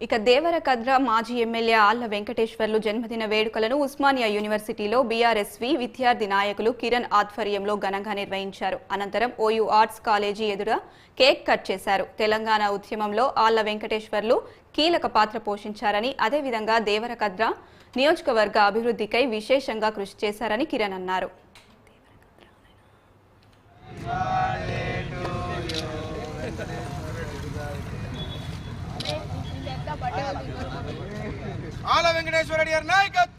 ఇక దేవరకద్ర మాజీ ఎమ్మెల్యే ఆళ్ల వెంకటేశ్వర్లు జన్మదిన వేడుకలను ఉస్మానియా యూనివర్సిటీలో బీఆర్ఎస్వి విద్యార్థి నాయకులు కిరణ్ ఆధ్వర్యంలో ఘనంగా నిర్వహించారు. అనంతరం ఓయూ ఆర్ట్స్ కాలేజీ ఎదుట కేక్ కట్ చేశారు. తెలంగాణ ఉద్యమంలో ఆళ్ల వెంకటేశ్వర్లు కీలక పాత్ర పోషించారని, అదేవిధంగా దేవరకద్ర నియోజకవర్గ అభివృద్ధికై విశేషంగా కృషి చేశారని కిరణ్ అన్నారు. ఆళ్ల వెంకటేశ్వర రెడ్డి గారి నాయకత్వం.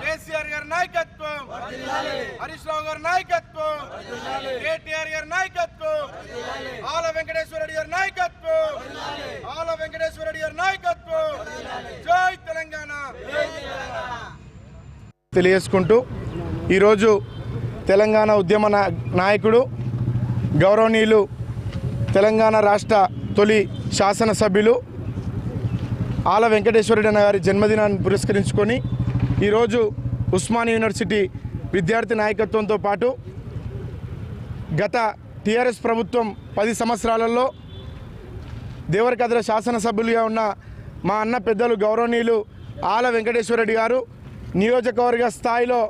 కేసీఆర్ గారి నాయకత్వం, హరీష్ రావు గారి నాయకత్వం, కేటీఆర్ గారి నాయకత్వం, ఆళ్ల వెంకటేశ్వర రెడ్డి గారి నాయకత్వం, ఆళ్ల వెంకటేశ్వర రెడ్డి గారి నాయకత్వం. జై తెలంగాణ తెలియజేసుకుంటూ ఈరోజు తెలంగాణ ఉద్యమ నాయకుడు గౌరవనీయులు తెలంగాణ రాష్ట్ర తొలి శాసనసభ్యులు ఆళ్ల వెంకటేశ్వర రెడ్డి గారి జన్మదినాన్ని పురస్కరించుకొని ఈరోజు ఉస్మానియా యూనివర్సిటీ విద్యార్థి నాయకత్వంతో పాటు గత టీఆర్ఎస్ ప్రభుత్వం 10 సంవత్సరాలలో దేవరకద్ర శాసనసభ్యులుగా ఉన్న మా అన్న పెద్దలు గౌరవనీయులు ఆళ్ల వెంకటేశ్వర రెడ్డి గారు నియోజకవర్గ స్థాయిలో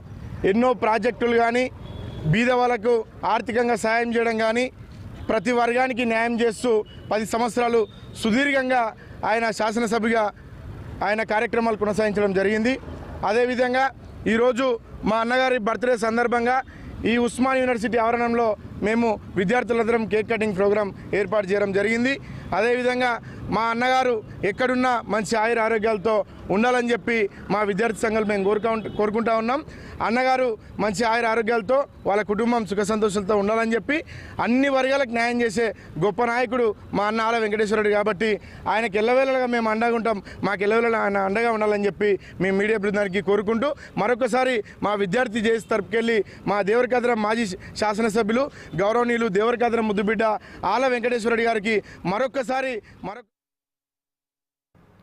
ఎన్నో ప్రాజెక్టులు కానీ, బీద వాళ్ళకు ఆర్థికంగా సాయం చేయడం కానీ, ప్రతి వర్గానికి న్యాయం చేస్తూ 10 సంవత్సరాలు సుదీర్ఘంగా ఆయన శాసనసభ్యుగా ఆయన కార్యక్రమాలు కొనసాగించడం జరిగింది. అదేవిధంగా ఈరోజు మా అన్నగారి బర్త్డే సందర్భంగా ఈ ఉస్మానియా యూనివర్సిటీ ఆవరణంలో మేము విద్యార్థులందరం కేక్ కటింగ్ ప్రోగ్రాం ఏర్పాటు చేయడం జరిగింది. అదేవిధంగా మా అన్నగారు ఎక్కడున్నా మంచి ఆయుర ఆరోగ్యాలతో ఉండాలని చెప్పి మా విద్యార్థి సంఘాలు మేము కోరుకుంటా ఉన్నాం. అన్నగారు మంచి ఆయుర ఆరోగ్యాలతో వాళ్ళ కుటుంబం సుఖ సంతోషాలతో ఉండాలని చెప్పి అన్ని వర్గాలకు న్యాయం చేసే గొప్ప నాయకుడు మా అన్న ఆళ్ల వెంకటేశ్వర రెడ్డి కాబట్టి ఆయనకు ఎల్లవేళగా మేము అండగా ఉంటాం. మాకు ఎల్లవేళ ఆయన అండగా ఉండాలని చెప్పి మేము మీడియా బృందానికి కోరుకుంటూ మరొకసారి మా విద్యార్థి జేఏసీ తరపుకెళ్ళి మా దేవరకద్ర మాజీ శాసనసభ్యులు గౌరవనీయులు దేవరకద్ర ముద్దుబిడ్డ ఆళ్ల వెంకటేశ్వర రెడ్డి గారికి మరొక